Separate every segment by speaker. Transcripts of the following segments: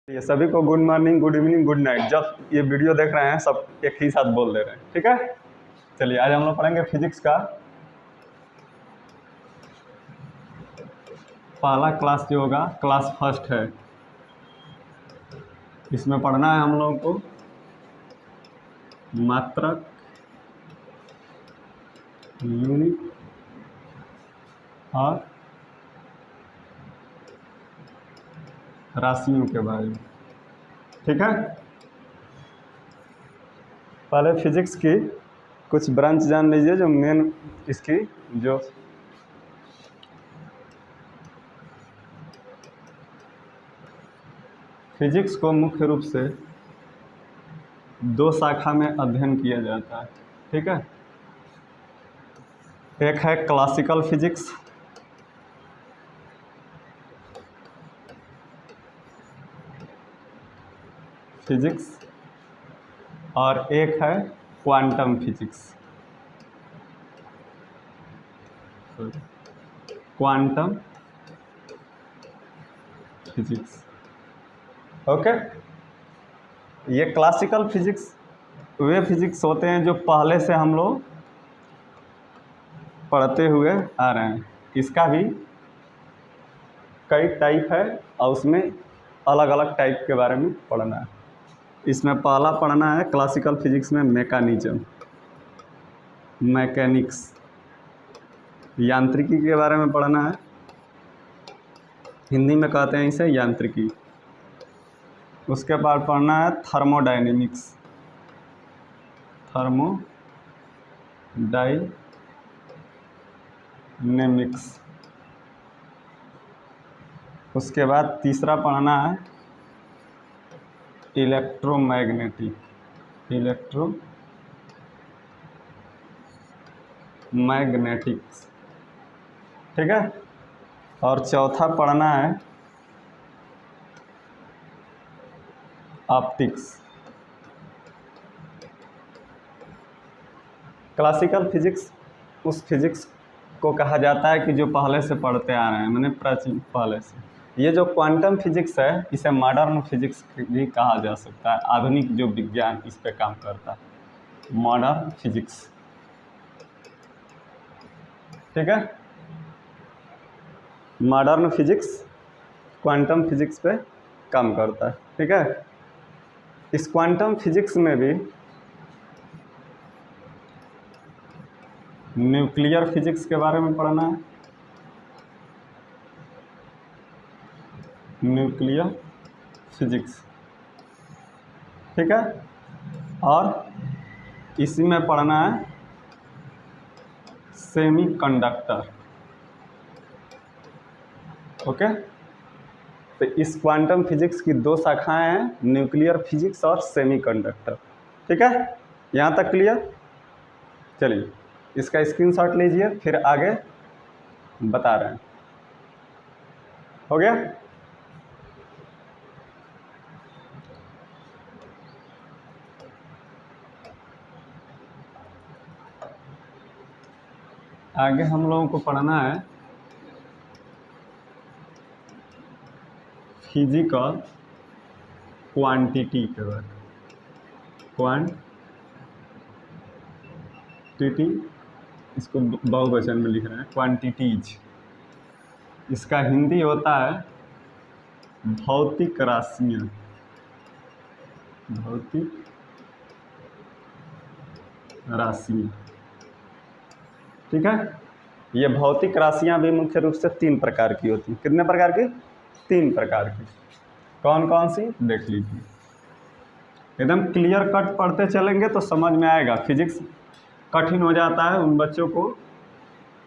Speaker 1: ये सभी को good morning, good evening, good night. जब ये वीडियो देख रहे हैं सब एक ही साथ बोल दे रहे हैं, ठीक है। चलिए आज हम लोग पढ़ेंगे फिजिक्स का पहला क्लास जो होगा, क्लास फर्स्ट है। इसमें पढ़ना है हम लोगों को मात्रक, यूनिट और राशियों के बारे में, ठीक है। पहले फिजिक्स की कुछ ब्रांच जान लीजिए, जो मेन इसकी जो फिजिक्स को मुख्य रूप से दो शाखा में अध्ययन किया जाता है, ठीक है। एक है क्लासिकल फिजिक्स, और एक है quantum physics, quantum physics. Okay, ये क्लासिकल फिजिक्स वे फिजिक्स होते हैं जो पहले से हम लोग पढ़ते हुए आ रहे हैं। इसका भी कई टाइप है और उसमें अलग अलग टाइप के बारे में पढ़ना है। इसमें पहला पढ़ना है क्लासिकल फिजिक्स में मैकेनिज्म, मैकेनिक्स, यांत्रिकी के बारे में पढ़ना है। हिंदी में कहते हैं इसे यांत्रिकी। उसके बाद पढ़ना है थर्मोडायनेमिक्स, थर्मोडायनेमिक्स। उसके बाद तीसरा पढ़ना है इलेक्ट्रोमैग्नेटिक्स, ठीक है। और चौथा पढ़ना है ऑप्टिक्स। क्लासिकल फिजिक्स उस फिजिक्स को कहा जाता है कि जो पहले से पढ़ते आ रहे हैं, मैंने प्राचीन पहले से। ये जो क्वांटम फिजिक्स है, इसे मॉडर्न फिजिक्स भी कहा जा सकता है। आधुनिक जो विज्ञान इस पे काम करता है, मॉडर्न फिजिक्स, ठीक है। मॉडर्न फिजिक्स क्वांटम फिजिक्स पे काम करता है, ठीक है। इस क्वांटम फिजिक्स में भी न्यूक्लियर फिजिक्स के बारे में पढ़ना है, न्यूक्लियर फिजिक्स, ठीक है। और इसी में पढ़ना है सेमीकंडक्टर, ओके। तो इस क्वांटम फिजिक्स की दो शाखाएं हैं, न्यूक्लियर फिजिक्स और सेमीकंडक्टर, ठीक है। यहाँ तक क्लियर। चलिए इसका स्क्रीनशॉट लीजिए, फिर आगे बता रहे हैं। हो गया। आगे हम लोगों को पढ़ना है फिजिकल क्वांटिटी के बारे में। क्वांटिटी, इसको बहुवचन में लिख रहे हैं, क्वांटिटीज। इसका हिंदी होता है भौतिक राशियाँ, भौतिक राशियाँ, ठीक है। ये भौतिक राशियाँ भी मुख्य रूप से तीन प्रकार की होती हैं। कितने प्रकार की? तीन प्रकार की। कौन कौन सी देख लीजिए। एकदम क्लियर कट पढ़ते चलेंगे तो समझ में आएगा। फिजिक्स कठिन हो जाता है उन बच्चों को,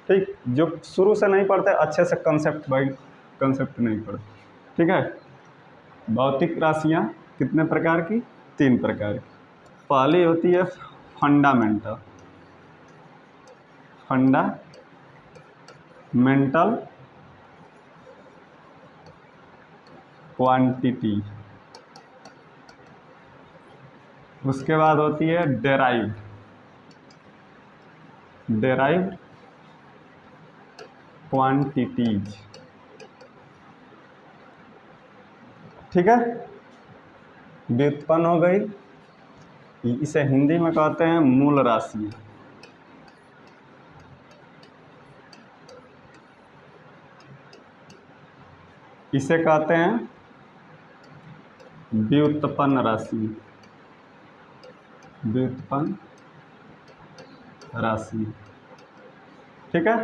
Speaker 1: ठीक, जो शुरू से नहीं पढ़ते, अच्छे से कंसेप्ट नहीं पढ़ते, ठीक है। भौतिक राशियाँ कितने प्रकार की? तीन प्रकार की। पहली होती है फंडामेंटल क्वांटिटी। उसके बाद होती है डेराइव्ड क्वांटिटीज, ठीक है। व्युत्पन्न हो गई, इसे हिंदी में कहते हैं मूल राशि। इसे कहते हैं व्युत्पन्न राशि, व्युत्पन्न राशि। ठीक है।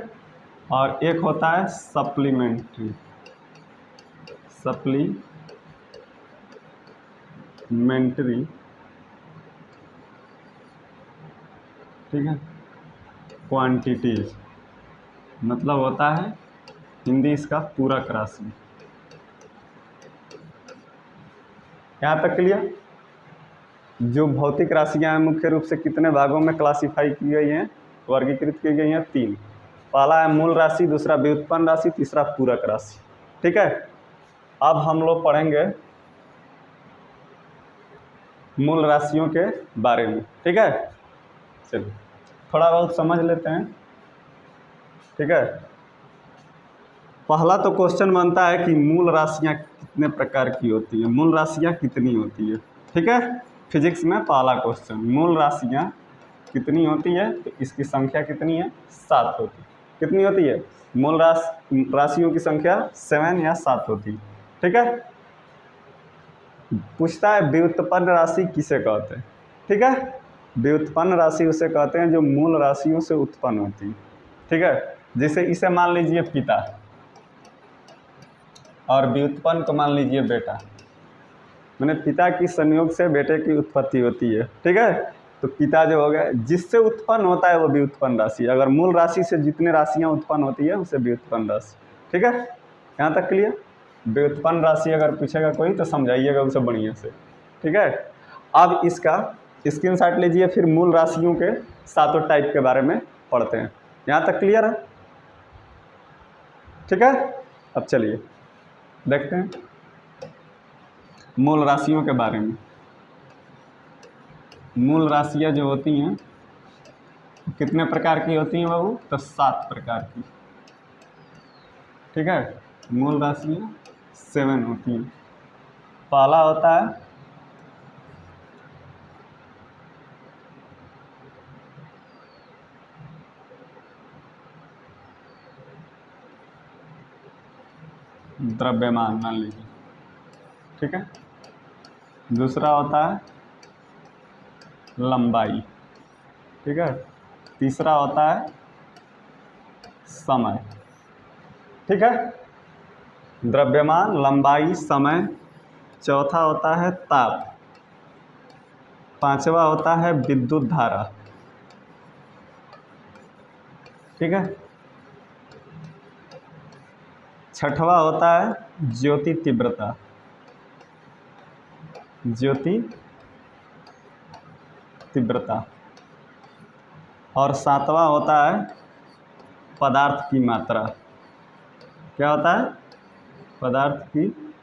Speaker 1: और एक होता है सप्लीमेंट्री, सप्लीमेंट्री। ठीक है। क्वांटिटीज मतलब होता है हिंदी इसका पूरक राशि। यहाँ तक क्लियर। जो भौतिक राशियाँ हैं मुख्य रूप से कितने भागों में क्लासिफाई की गई हैं, वर्गीकृत की गई हैं? 3। पहला है मूल राशि, दूसरा व्युत्पन्न राशि, तीसरा पूरक राशि। ठीक है। अब हम लोग पढ़ेंगे मूल राशियों के बारे में। ठीक है। चलिए थोड़ा बहुत समझ लेते हैं। ठीक है। पहला तो क्वेश्चन बनता है कि मूल राशियाँ कितने प्रकार की होती हैं, मूल राशियाँ कितनी होती है। ठीक है। फिजिक्स में पहला क्वेश्चन, मूल राशियाँ कितनी होती है? तो इसकी संख्या कितनी है? 7 होती है। कितनी होती है? मूल राशियों की संख्या 7 या 7 होती है। ठीक है। पूछता है व्युत्पन्न राशि किसे कहते हैं? ठीक है। व्युत्पन्न राशि उसे कहते हैं जो मूल राशियों से उत्पन्न होती है। ठीक है। जैसे इसे मान लीजिए पिता और व्युत्पन्न को मान लीजिए बेटा। मैंने पिता की संयोग से बेटे की उत्पत्ति होती है। ठीक है। तो पिता जो हो गया, जिससे उत्पन्न होता है वो व्युत्पन्न राशि। अगर मूल राशि से जितने राशियाँ उत्पन्न होती है उसे व्युत्पन्न राशि। ठीक है। यहाँ तक क्लियर। व्युत्पन्न राशि अगर पूछेगा कोई तो समझाइएगा उसे बढ़िया से। ठीक है। अब इसका स्क्रीनशॉट लीजिए, फिर मूल राशियों के 7 टाइप के बारे में पढ़ते हैं। यहाँ तक क्लियर है? ठीक है। अब चलिए देखते हैं मूल राशियों के बारे में। मूल राशियाँ जो होती हैं कितने प्रकार की होती हैं बाबू? तो 7 प्रकार की। ठीक है। मूल राशियाँ 7 होती हैं। पहला होता है द्रव्यमान, मान लीजिए। ठीक है। दूसरा होता है लंबाई। ठीक है। तीसरा होता है समय। ठीक है। द्रव्यमान, लंबाई, समय। चौथा होता है ताप। पांचवा होता है विद्युत धारा। ठीक है। छठवा होता है ज्योति तीव्रता, ज्योति तीव्रता। और सातवां होता है पदार्थ की मात्रा। क्या होता है? पदार्थ की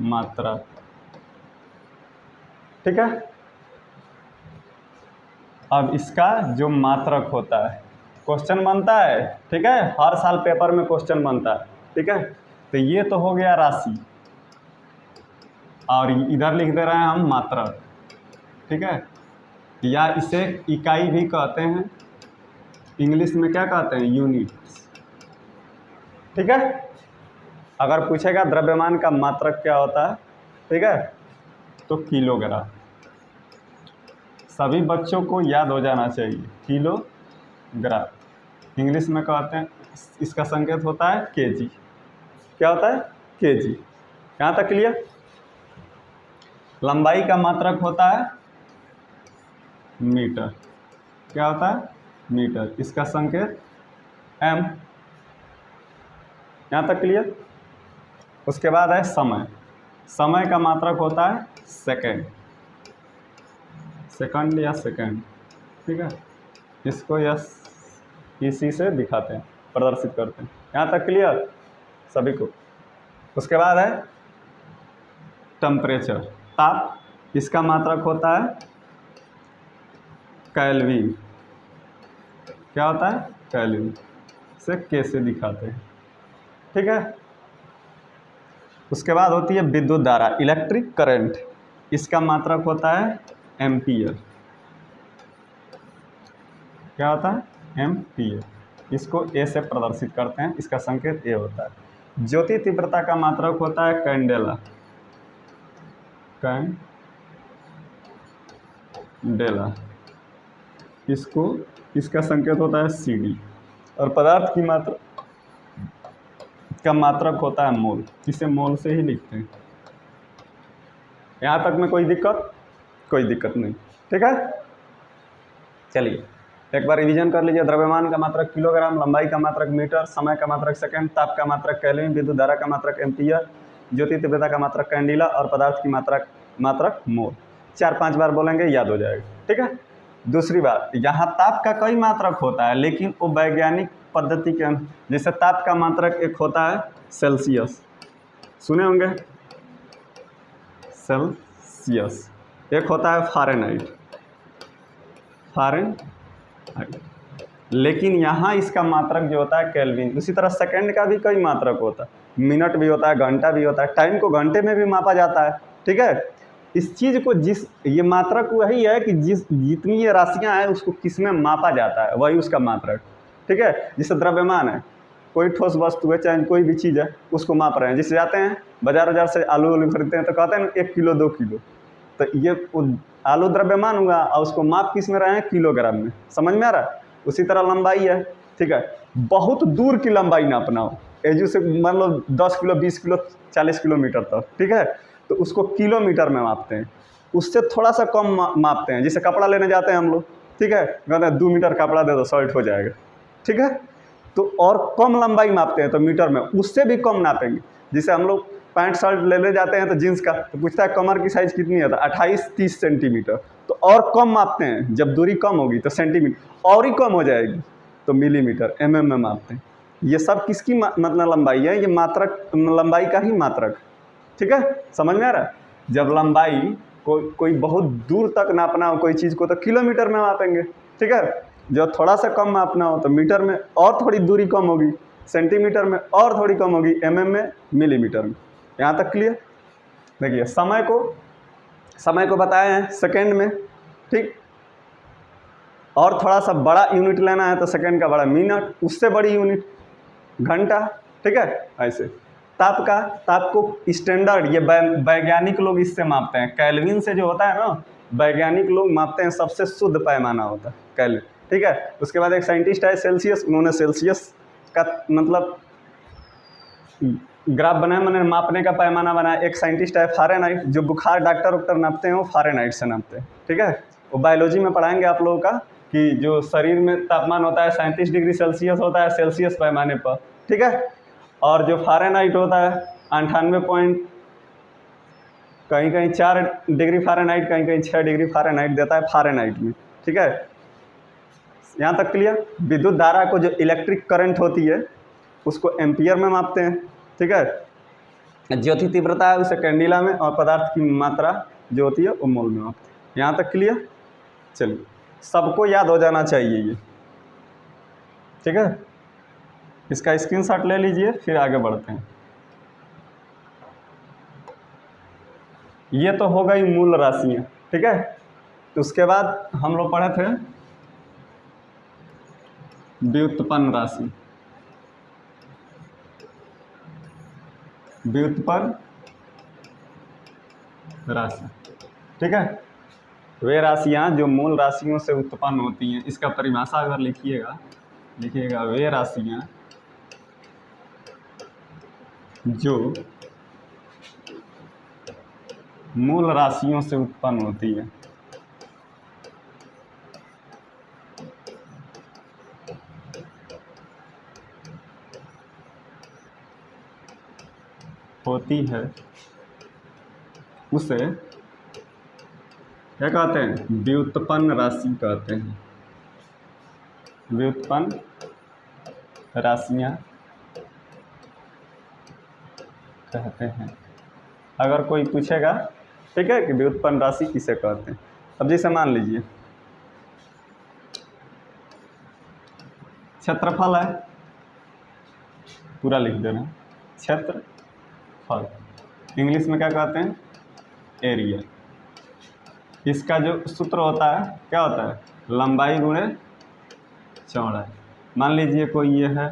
Speaker 1: मात्रा। ठीक है। अब इसका जो मात्रक होता है, क्वेश्चन बनता है। ठीक है। हर साल पेपर में क्वेश्चन बनता है। ठीक है। तो ये तो हो गया राशि, और इधर लिख दे रहे हैं हम मात्रक। ठीक है। या इसे इकाई भी कहते हैं, इंग्लिश में क्या कहते हैं? यूनिट्स। ठीक है। अगर पूछेगा द्रव्यमान का मात्रक क्या होता है, ठीक है, तो किलोग्राम। सभी बच्चों को याद हो जाना चाहिए, किलोग्राम। इंग्लिश में कहते हैं, इसका संकेत होता है केजी। क्या होता है? केजी। यहाँ तक क्लियर। लंबाई का मात्रक होता है मीटर। क्या होता है? मीटर। इसका संकेत एम। यहाँ तक क्लियर। उसके बाद है समय। समय का मात्रक होता है सेकंड, सेकंड या सेकंड। ठीक है। इसको यस इसी से दिखाते हैं, प्रदर्शित करते हैं। यहाँ तक क्लियर सभी को। उसके बाद है टेम्परेचर, ताप। इसका मात्रक होता है केल्विन। क्या होता है? केल्विन। से के से दिखाते हैं। ठीक है। उसके बाद होती है विद्युत धारा, इलेक्ट्रिक करंट, इसका मात्रक होता है एम्पियर। क्या होता है? एम्पियर। इसको ए से प्रदर्शित करते हैं, इसका संकेत ए होता है। ज्योति तीव्रता का मात्रक होता है कैंडेला, कैंडेला, इसका संकेत होता है CD। और पदार्थ की मात्रा का मात्रक होता है मोल, इसे मोल से ही लिखते हैं। यहाँ तक में कोई दिक्कत नहीं, ठीक है। चलिए एक बार रिवीजन कर लीजिए। द्रव्यमान का मात्रक किलोग्राम, लंबाई का मात्रक मीटर, समय का मात्रक सेकंड, ताप का मात्रक केल्विन, विद्युत धारा का मात्रक एम्पियर, ज्योति तीव्रता का मात्रक कैंडिला और पदार्थ की मात्रक मोल। 4-5 बार बोलेंगे, याद हो जाएगा, ठीक है। दूसरी बात, यहाँ ताप का कई मात्रक होता है, लेकिन वो वैज्ञानिक पद्धति के जैसे ताप का मात्रक एक होता है सेल्सियस, सुने होंगे सेल्सियस, एक होता है फ़ारेनहाइट, लेकिन यहाँ इसका मात्रक जो होता है केल्विन। उसी तरह सेकंड का भी कई मात्रक होता है, मिनट भी होता है, घंटा भी होता है, टाइम को घंटे में भी मापा जाता है, ठीक है। इस चीज़ को ये मात्रक वही है कि जितनी ये राशियाँ हैं उसको किस में मापा जाता है, वही उसका मात्रक, ठीक है। जैसे द्रव्यमान है, कोई ठोस वस्तु है, चाहे कोई भी चीज़ है, उसको माप रहे हैं। जिससे जाते हैं बाजार से आलू खरीदते हैं तो कहते हैं ना 1 किलो 2 किलो, तो ये आलू द्रव्यमान हुआ और उसको माप किस में रहे हैं? किलोग्राम में। समझ में आ रहा है? उसी तरह लंबाई है, ठीक है। बहुत दूर की लंबाई नापना हो, एजू से मान लो 10 किलो 20 किलो 40 किलोमीटर तक, ठीक है, तो उसको किलोमीटर में मापते हैं। उससे थोड़ा सा कम मापते हैं। जैसे कपड़ा लेने जाते हैं हम लोग, ठीक है, कहते हैं 2 मीटर कपड़ा दे दो शर्ट हो जाएगा, ठीक है। तो और कम लंबाई मापते हैं तो मीटर में, उससे भी कम नापेंगे। जैसे हम लोग पैंट शर्ट लेने जाते हैं तो जीन्स का, तो पूछता है कमर की साइज़ कितनी है, तो 28-30 सेंटीमीटर, तो और कम मापते हैं। जब दूरी कम होगी तो सेंटीमीटर, और ही कम हो जाएगी तो मिलीमीटर, mm में मापते हैं। ये सब किसकी मतलब लंबाई है? ये मात्रक, लंबाई का ही मात्रक, ठीक है। समझ में आ रहा है? जब लंबाई कोई बहुत दूर तक नापना हो कोई चीज़ को तो किलोमीटर में मापेंगे, ठीक है। जब थोड़ा सा कम मापना हो तो मीटर में, और थोड़ी दूरी कम होगी सेंटीमीटर में, और थोड़ी कम होगी mm में, मिलीमीटर में। यहाँ तक क्लियर? देखिए समय को बताए हैं सेकंड में, ठीक। और थोड़ा सा बड़ा यूनिट लेना है तो सेकंड का बड़ा मिनट, उससे बड़ी यूनिट घंटा, ठीक है। ऐसे ताप को स्टैंडर्ड ये वैज्ञानिक लोग इससे मापते हैं, केल्विन से जो होता है ना, वैज्ञानिक लोग मापते हैं, सबसे शुद्ध पैमाना होता है केल्विन, ठीक है। उसके बाद एक साइंटिस्ट है सेल्सियस, उन्होंने सेल्सियस का मतलब ग्राफ बनाया, मैंने मापने का पैमाना बनाया। एक साइंटिस्ट है फ़ारेनहाइट, जो बुखार डॉक्टर नापते हैं वो फ़ारेनहाइट से नापते हैं, ठीक है। वो बायोलॉजी में पढ़ाएंगे आप लोगों का कि जो शरीर में तापमान होता है 37 डिग्री सेल्सियस होता है सेल्सियस पैमाने पर, ठीक है। और जो फ़ारेनहाइट होता है 98 पॉइंट कहीं 4 डिग्री फ़ारेनहाइट, कहीं 6 डिग्री फ़ारेनहाइट देता है फ़ारेनहाइट में, ठीक है। यहाँ तक क्लियर? विद्युत धारा को जो इलेक्ट्रिक करंट होती है उसको एम्पियर में मापते हैं, ठीक है। ज्योति तीव्रता है उसे कैंडिला में, और पदार्थ की मात्रा जो होती है वो मोल में मापते हैं। यहाँ तक क्लियर? चलिए, सबको याद हो जाना चाहिए ये, ठीक है। इसका स्क्रीनशॉट ले लीजिए, फिर आगे बढ़ते हैं। ये तो हो गई मूल राशियाँ, ठीक है। तो उसके बाद हम लोग पढ़े थे व्युत्पन्न राशि, व्युत्पन्न राशि, ठीक है। वे राशियाँ जो मूल राशियों से उत्पन्न होती हैं, इसका परिभाषा अगर लिखिएगा वे राशियाँ जो मूल राशियों से उत्पन्न होती है, उसे क्या कहते हैं? व्युत्पन्न राशि कहते हैं। व्युत्पन्न राशियाँ कहते हैं। अगर कोई पूछेगा, ठीक है, कि व्युत्पन्न राशि किसे कहते हैं। अब जैसे मान लीजिए क्षेत्रफल है, पूरा लिख देना, क्षेत्रफल, इंग्लिश में क्या कहते हैं, एरिया। इसका जो सूत्र होता है क्या होता है, लंबाई गुणे चौड़ाई। मान लीजिए कोई ये है,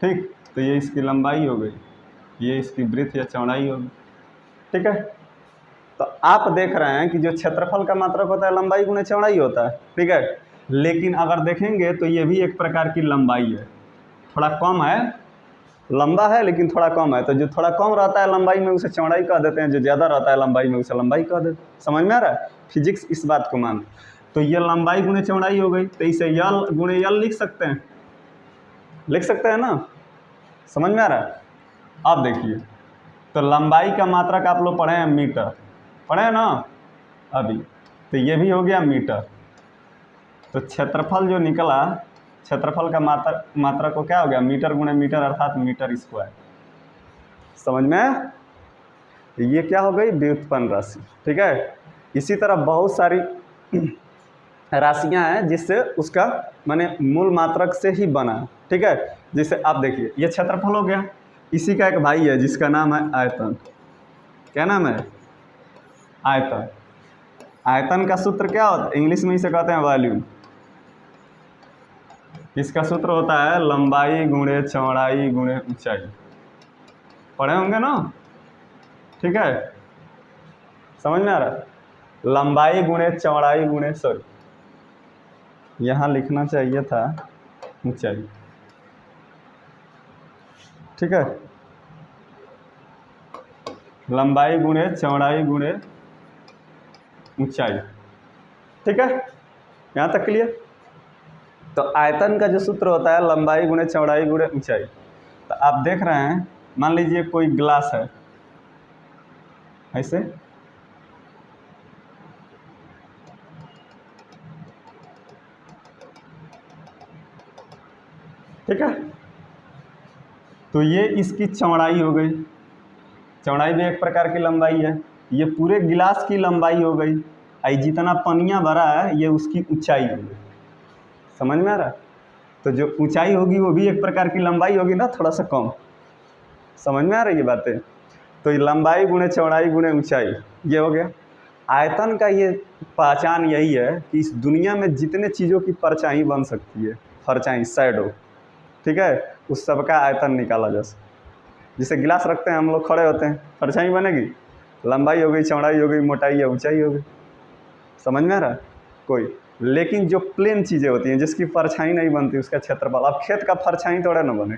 Speaker 1: ठीक, तो ये इसकी लंबाई हो गई, ये इसकी ब्रीथ या चौड़ाई होगी, ठीक है। तो आप देख रहे हैं कि जो क्षेत्रफल का मात्रक होता है लंबाई गुणे चौड़ाई होता है, ठीक है। लेकिन अगर देखेंगे तो ये भी एक प्रकार की लंबाई है, थोड़ा कम है, लंबा है लेकिन थोड़ा कम है। तो जो थोड़ा कम रहता है लंबाई में उसे चौड़ाई कह देते हैं, जो ज़्यादा रहता है लंबाई में उसे लंबाई कह देते हैं। समझ में आ रहा है, फिजिक्स इस बात को मान। तो ये लंबाई गुणे चौड़ाई हो गई, तो इसे यल गुणे यल लिख सकते हैं, लिख सकते हैं ना, समझ में आ रहा है। अब देखिए, तो लंबाई का मात्रक आप लोग पढ़े हैं मीटर, पढ़े हैं ना अभी, तो ये भी हो गया मीटर। तो क्षेत्रफल जो निकला, क्षेत्रफल का मात्रा को क्या हो गया, मीटर गुणे मीटर अर्थात मीटर स्क्वायर। समझ में, ये क्या हो गई, व्युत्पन्न राशि, ठीक है। इसी तरह बहुत सारी राशियां हैं जिससे उसका माने मूल मात्रक से ही बना, ठीक है। जैसे आप देखिए, ये क्षेत्रफल हो गया, इसी का एक भाई है जिसका नाम है आयतन। क्या नाम है, आयतन। आयतन का सूत्र क्या होता है, इंग्लिश में इसे कहते हैं वॉल्यूम। इसका सूत्र होता है लंबाई गुणे चौड़ाई गुणे ऊंचाई, पढ़े होंगे ना, ठीक है। समझ में आ रहा है, लंबाई गुणे चौड़ाई गुणे, सॉरी यहाँ लिखना चाहिए था ऊंचाई, ठीक है। लंबाई गुणे चौड़ाई गुणे ऊंचाई, ठीक है, यहाँ तक क्लियर। तो आयतन का जो सूत्र होता है लंबाई गुणे चौड़ाई गुणे ऊंचाई। तो आप देख रहे हैं, मान लीजिए कोई ग्लास है ऐसे, ठीक है। तो ये इसकी चौड़ाई हो गई, चौड़ाई भी एक प्रकार की लंबाई है। ये पूरे गिलास की लंबाई हो गई, आई जितना पनिया भरा है ये उसकी ऊंचाई हो गई। समझ में आ रहा है, तो जो ऊंचाई होगी वो भी एक प्रकार की लंबाई होगी ना, थोड़ा सा कम। समझ में आ रही है बातें। तो ये लंबाई गुणे चौड़ाई गुणे ऊंचाई ये हो गया। आयतन का ये पहचान यही है कि इस दुनिया में जितने चीज़ों की परछाई बन सकती है, परछाई शैडो, ठीक है, उस सब का आयतन निकाला जा सकता है। जैसे गिलास रखते हैं हम लोग, खड़े होते हैं, परछाई बनेगी, लंबाई हो गई, चौड़ाई हो गई, मोटाई या ऊंचाई हो गई। समझ में आ रहा है कोई। लेकिन जो प्लेन चीज़ें होती हैं जिसकी परछाई नहीं बनती उसका क्षेत्रफल, अब खेत का परछाई थोड़ा ना बने,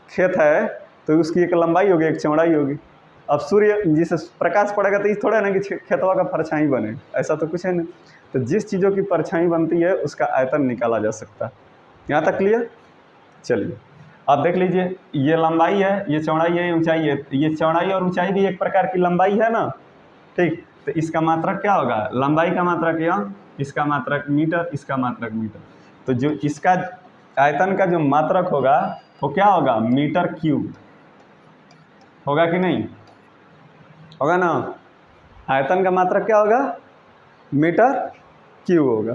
Speaker 1: खेत है तो उसकी एक लंबाई होगी एक चौड़ाई होगी। अब सूर्य जिसे प्रकाश पड़ेगा तो इस थोड़ा ना कि खेतवा का परछाई बने, ऐसा तो कुछ है नहीं। तो जिस चीज़ों की परछाई बनती है उसका आयतन निकाला जा सकता है। यहाँ तक क्लियर। चलिए अब देख लीजिए, ये लंबाई है, ये चौड़ाई है, ये ऊंचाई है। ये चौड़ाई और ऊंचाई भी एक प्रकार की लंबाई है ना, ठीक। तो इसका मात्रक क्या होगा, लंबाई का मात्रक यह, इसका मात्रक मीटर, इसका मात्रक मीटर। तो जो इसका आयतन का जो मात्रक होगा वो क्या होगा, मीटर क्यूब होगा कि नहीं, होगा ना। आयतन का मात्रक क्या होगा, मीटर क्यूब होगा,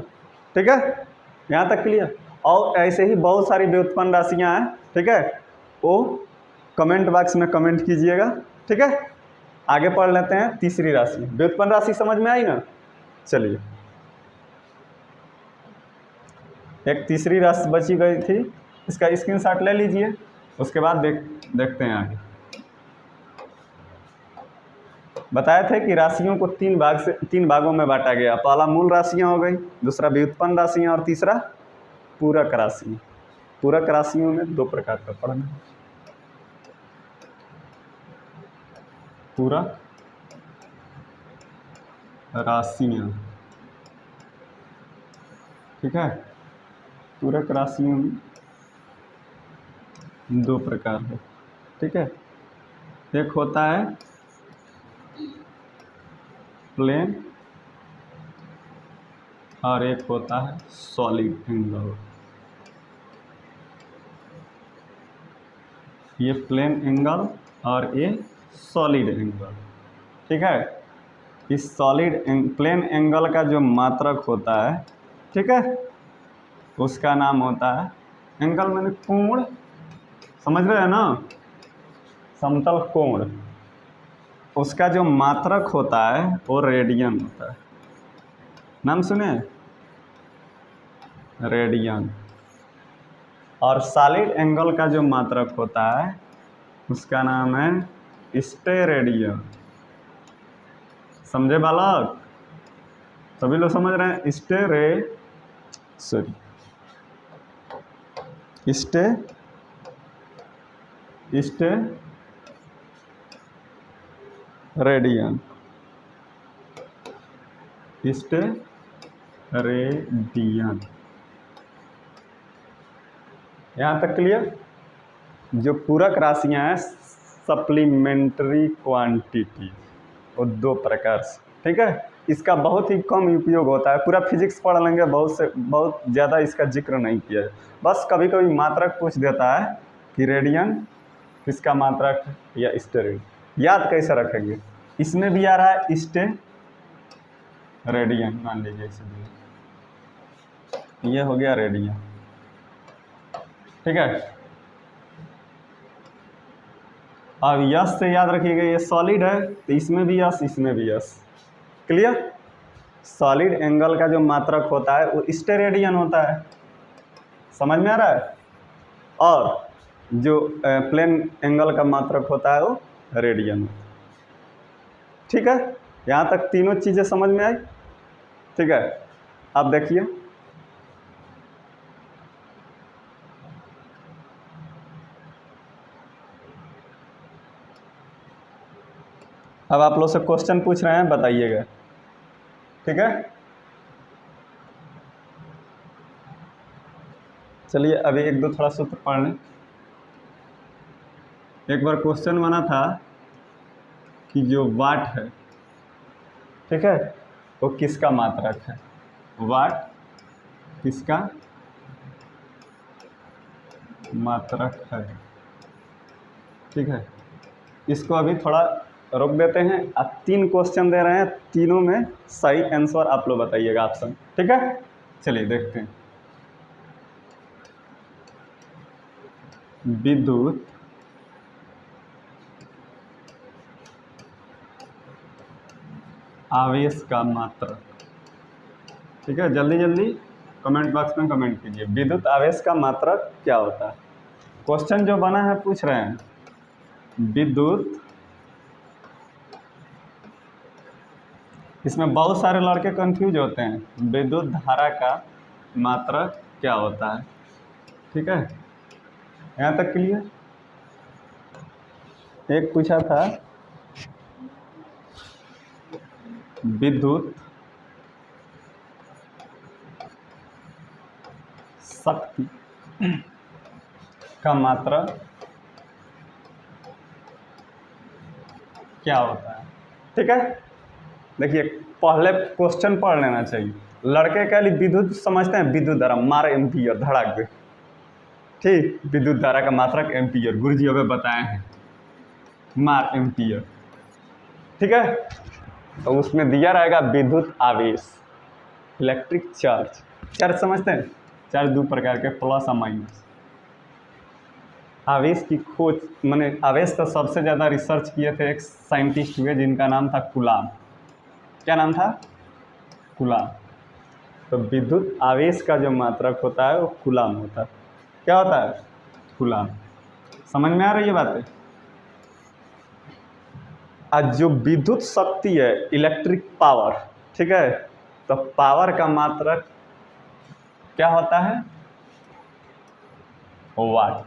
Speaker 1: ठीक है। यहाँ तक क्लियर। और ऐसे ही बहुत सारी व्युत्पन्न राशियाँ हैं, ठीक है, वो कमेंट बॉक्स में कमेंट कीजिएगा, ठीक है। आगे पढ़ लेते हैं तीसरी राशि। व्युत्पन्न राशि समझ में आई ना। चलिए, एक तीसरी राशि बची गई थी, इसका स्क्रीनशॉट ले लीजिए, उसके बाद देखते हैं आगे। बताए थे कि राशियों को तीन भागों में बांटा गया। पहला मूल राशियाँ हो गई, दूसरा व्युत्पन्न राशियाँ और तीसरा पूरक राशि। पूरक राशियों में दो प्रकार का पढ़ना, पूरक राशियाँ, ठीक है। पूरक राशियों में दो प्रकार है, ठीक है। एक होता है प्लेन और एक होता है सॉलिड एंगल। ये प्लेन एंगल और ये सॉलिड एंगल, ठीक है। इस प्लेन एंगल का जो मात्रक होता है, ठीक है, उसका नाम होता है एंगल, मैंने कोण, समझ रहे हैं ना, समतल कोण, उसका जो मात्रक होता है वो रेडियन होता है। नाम सुने, रेडियन। और सॉलिड एंगल का जो मात्रक होता है उसका नाम है स्टेरेडियन। समझे बालक? सभी लोग समझ रहे हैं? Radian, radian. यहाँ तक क्लियर? जो पूरक राशियाँ हैं सप्लीमेंट्री क्वांटिटी, वो दो प्रकार से, ठीक है। इसका बहुत ही कम उपयोग होता है, पूरा फिजिक्स पढ़ लेंगे, बहुत ज़्यादा इसका जिक्र नहीं किया है। बस कभी कभी मात्रक पूछ देता है कि रेडियन किसका मात्रक या स्टेरेडियन, याद कैसे रखेंगे? इसमें भी आ रहा है स्टे रेडियन, मान लीजिए इसलिए ये हो गया रेडियन, ठीक है। अब यस से याद रखिएगा, ये सॉलिड है तो इसमें भी यस, इसमें भी यस। क्लियर? सॉलिड एंगल का जो मात्रक होता है वो स्टेरेडियन होता है, समझ में आ रहा है? और जो प्लेन एंगल का मात्रक होता है वो रेडियन, ठीक है। यहाँ तक तीनों चीज़ें समझ में आई, ठीक है। अब देखिए, अब आप लोग से क्वेश्चन पूछ रहे हैं, बताइएगा, ठीक है। चलिए अभी एक दो थोड़ा सूत्र पढ़ लें। एक बार क्वेश्चन बना था कि जो वाट है, ठीक है, वो किसका मात्रक है? वाट किसका मात्रक है, ठीक है। इसको अभी थोड़ा रोक देते हैं। अब 3 क्वेश्चन दे रहे हैं, तीनों में सही आंसर आप लोग बताइएगा, ऑप्शन, ठीक है। चलिए देखते हैं। विद्युत आवेश का मात्रक, ठीक है। जल्दी जल्दी कमेंट बॉक्स में कमेंट कीजिए, विद्युत आवेश का मात्रक क्या होता है। क्वेश्चन जो बना है पूछ रहे हैं विद्युत, इसमें बहुत सारे लड़के कंफ्यूज होते हैं, विद्युत धारा का मात्रक क्या होता है, ठीक है। यहाँ तक क्लियर? एक पूछा था विद्युत शक्ति का मात्रक क्या होता है, ठीक है। देखिए पहले क्वेश्चन पढ़ लेना चाहिए। लड़के के लिए विद्युत समझते हैं, विद्युत धारा मार एम्पियर धड़ाक दे, ठीक। विद्युत धारा का मात्रक एम्पियर, गुरुजी हमें बताए हैं, मार एम्पियर, ठीक है। तो उसमें दिया रहेगा विद्युत आवेश, इलेक्ट्रिक चार्ज। चार्ज समझते हैं? चार्ज दो प्रकार के, प्लस और माइनस। आवेश की खोज, मैंने आवेश तो सबसे ज़्यादा रिसर्च किए थे एक साइंटिस्ट हुए जिनका नाम था कूलाम। क्या नाम था? कूलाम। तो विद्युत आवेश का जो मात्रक होता है वो कूलाम होता है। क्या होता है? कूलाम। समझ में आ रही है बातें? आज जो विद्युत शक्ति है, इलेक्ट्रिक पावर, ठीक है, तो पावर का मात्रक क्या होता है? वाट,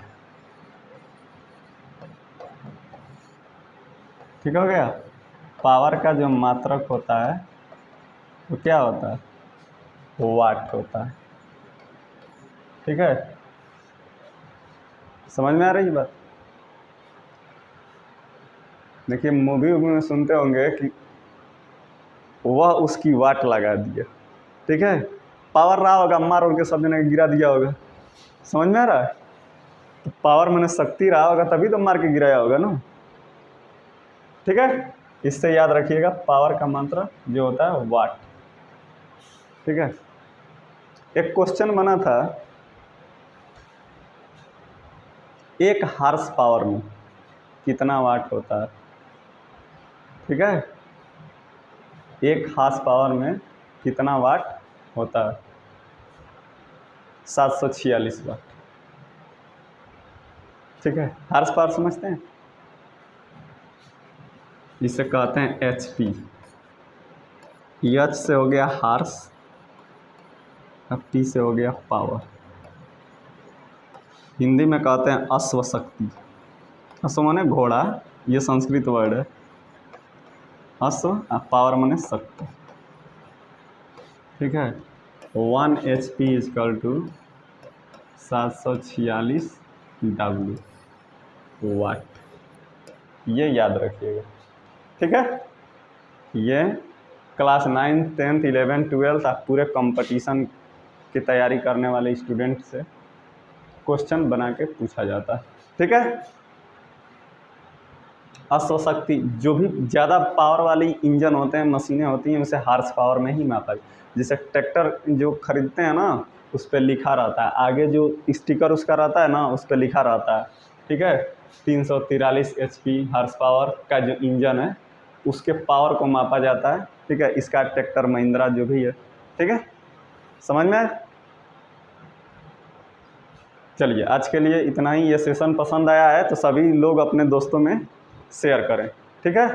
Speaker 1: ठीक हो गया। पावर का जो मात्रक होता है वो क्या होता है? वाट होता है, ठीक है। समझ में आ रही बात? देखिए मूवी में सुनते होंगे कि वह उसकी वाट लगा दिया, ठीक है। पावर रहा होगा, मार उनके सब जने गिरा दिया होगा। समझ में आ रहा है? तो पावर मैंने शक्ति रहा होगा तभी तो मार के गिराया होगा ना, ठीक है। इससे याद रखिएगा पावर का मात्रक जो होता है वाट, ठीक है। एक क्वेश्चन बना था, 1 हार्स पावर में कितना वाट होता है, ठीक है। 1 हार्स पावर में कितना वाट होता है, 746 वाट, ठीक है। हार्स पावर समझते हैं, जिसे कहते हैं HP। H से हो गया हार्स, अब P से हो गया पावर। हिंदी में कहते हैं अश्व शक्ति। अश्व माने घोड़ा, ये संस्कृत वर्ड है। अश्व पावर माने शक्ति, ठीक है। 1 HP इजकल टू 746 W वाट, ये याद रखिएगा, ठीक है। ये क्लास 9, 10th, 11th, 12th आप पूरे कंपटीशन की तैयारी करने वाले स्टूडेंट से क्वेश्चन बना के पूछा जाता है, ठीक है। अश्वशक्ति, जो भी ज़्यादा पावर वाली इंजन होते हैं, मशीनें होती हैं, उसे हार्स पावर में ही मापा। जैसे ट्रैक्टर जो खरीदते हैं ना, उस पर लिखा रहता है, आगे जो स्टिकर उसका रहता है ना, उस पर लिखा रहता है, ठीक है। 343 HP हार्स पावर का जो इंजन है, उसके पावर को मापा जाता है, ठीक है। इसका ट्रैक्टर महिंद्रा जो भी है, ठीक है, समझ में आया। चलिए, आज के लिए इतना ही। ये सेशन पसंद आया है तो सभी लोग अपने दोस्तों में शेयर करें, ठीक है।